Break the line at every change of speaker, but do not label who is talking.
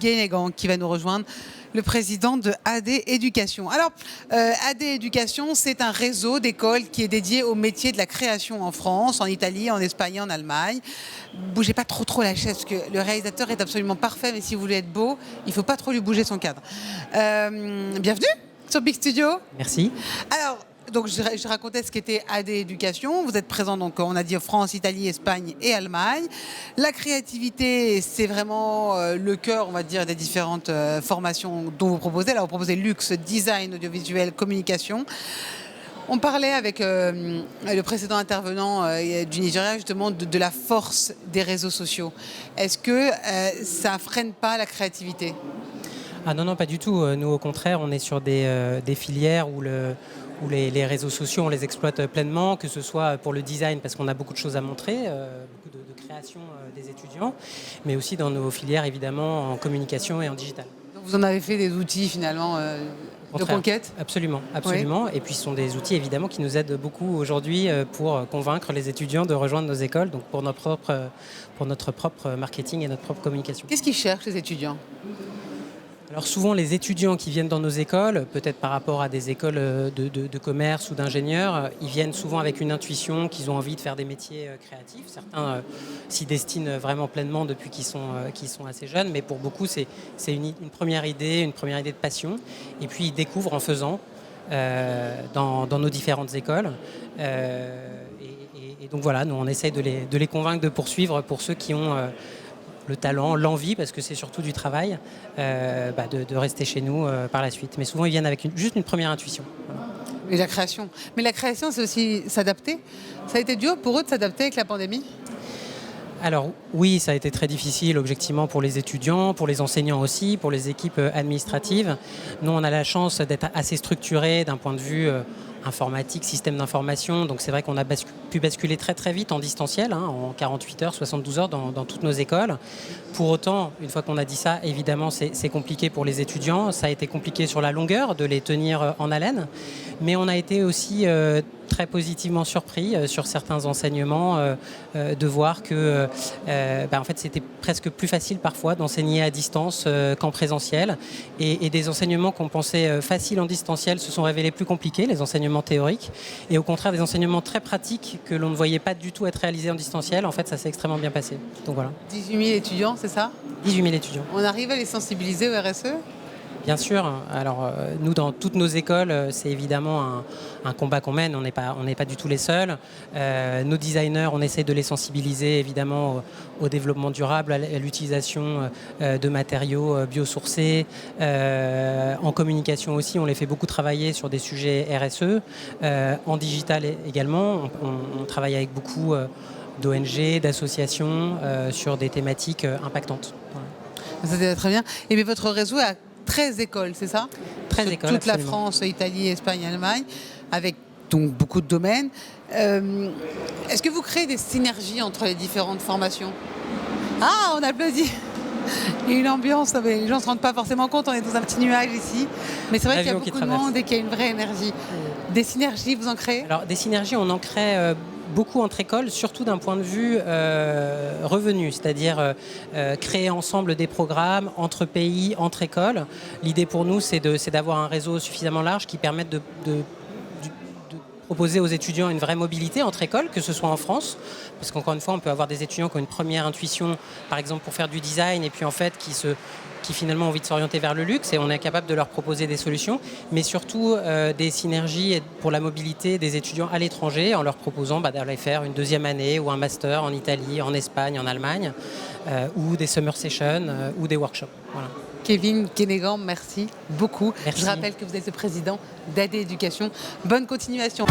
Guénégan qui va nous rejoindre, le président de AD Éducation. Alors, AD Éducation, c'est un réseau d'écoles qui est dédié au métier de la création en France, en Italie, en Espagne et en Allemagne. Bougez pas trop la chaise, parce que le réalisateur est absolument parfait, mais si vous voulez être beau, il ne faut pas trop lui bouger son cadre. Bienvenue sur Big Studio.
Merci.
Alors, donc je racontais ce qu'était AD Éducation. Vous êtes présent, donc on a dit France, Italie, Espagne et Allemagne. La créativité, c'est vraiment le cœur, on va dire, des différentes formations dont vous proposez. Là, vous proposez luxe, design, audiovisuel, communication. On parlait avec le précédent intervenant du Nigeria justement de la force des réseaux sociaux. Est-ce que ça freine pas la créativité ?
Ah non, pas du tout. Nous, au contraire, on est sur des filières où les réseaux sociaux, on les exploite pleinement, que ce soit pour le design, parce qu'on a beaucoup de choses à montrer, beaucoup de création des étudiants, mais aussi dans nos filières, évidemment, en communication et en digital.
Donc vous en avez fait des outils, finalement, de conquête ?
Absolument. Oui. Et puis, ce sont des outils, évidemment, qui nous aident beaucoup aujourd'hui pour convaincre les étudiants de rejoindre nos écoles, donc pour notre propre marketing et notre propre communication.
Qu'est-ce qu'ils cherchent, les étudiants ?
Alors souvent, les étudiants qui viennent dans nos écoles, peut-être par rapport à des écoles de commerce ou d'ingénieurs, ils viennent souvent avec une intuition qu'ils ont envie de faire des métiers créatifs. Certains s'y destinent vraiment pleinement depuis qu'ils sont assez jeunes, mais pour beaucoup, c'est une première idée de passion. Et puis, ils découvrent en faisant dans nos différentes écoles. Et donc voilà, nous, on essaye de les convaincre de poursuivre pour ceux qui ont le talent, l'envie, parce que c'est surtout du travail, de rester chez nous par la suite. Mais souvent, ils viennent avec juste une première intuition. Voilà.
Et la création. Mais la création, c'est aussi s'adapter. Ça a été dur pour eux de s'adapter avec la pandémie ?
Alors oui, ça a été très difficile, objectivement, pour les étudiants, pour les enseignants aussi, pour les équipes administratives. Nous, on a la chance d'être assez structurés d'un point de vue informatique, système d'information. Donc c'est vrai qu'on a pu basculer très vite en distanciel, en 48 heures, 72 heures dans toutes nos écoles. Pour autant, une fois qu'on a dit ça, évidemment, c'est compliqué pour les étudiants. Ça a été compliqué sur la longueur de les tenir en haleine. Mais on a été aussi très positivement surpris sur certains enseignements de voir que en fait, c'était presque plus facile parfois d'enseigner à distance qu'en présentiel. Et des enseignements qu'on pensait faciles en distanciel se sont révélés plus compliqués, les enseignements théoriques. Et au contraire, des enseignements très pratiques que l'on ne voyait pas du tout être réalisés en distanciel, en fait, ça s'est extrêmement bien passé. Donc voilà.
18 000 étudiants, c'est ça ?
18 000 étudiants.
On arrive à les sensibiliser au RSE ?
Bien sûr. Alors, nous, dans toutes nos écoles, c'est évidemment un combat qu'on mène. On n'est pas du tout les seuls. Nos designers, on essaie de les sensibiliser, évidemment, au développement durable, à l'utilisation de matériaux biosourcés. En communication aussi, on les fait beaucoup travailler sur des sujets RSE. En digital également, on travaille avec beaucoup d'ONG, d'associations sur des thématiques impactantes.
Voilà. Ça, c'est très bien. Et bien, votre réseau a 13 écoles, c'est ça ?
13 écoles,
toute
absolument.
La France, Italie, Espagne, Allemagne, avec donc beaucoup de domaines. Est-ce que vous créez des synergies entre les différentes formations ? Ah, on applaudit. Il y a une ambiance, les gens ne se rendent pas forcément compte, on est dans un petit nuage ici. Mais c'est vrai qu'il y a beaucoup de monde et qu'il y a une vraie énergie. Des synergies, vous en créez ?
Alors, des synergies, on en crée beaucoup entre écoles, surtout d'un point de vue revenu, c'est-à-dire créer ensemble des programmes entre pays, entre écoles. L'idée pour nous, c'est d'avoir un réseau suffisamment large qui permette de proposer aux étudiants une vraie mobilité entre écoles, que ce soit en France, parce qu'encore une fois, on peut avoir des étudiants qui ont une première intuition, par exemple pour faire du design, et puis en fait qui finalement ont envie de s'orienter vers le luxe, et on est capable de leur proposer des solutions, mais surtout des synergies pour la mobilité des étudiants à l'étranger, en leur proposant d'aller faire une deuxième année ou un master en Italie, en Espagne, en Allemagne, ou des summer sessions, ou des workshops. Voilà.
Kevin Guénégan, merci beaucoup.
Merci.
Je rappelle que vous êtes le président d'AD Éducation. Bonne continuation.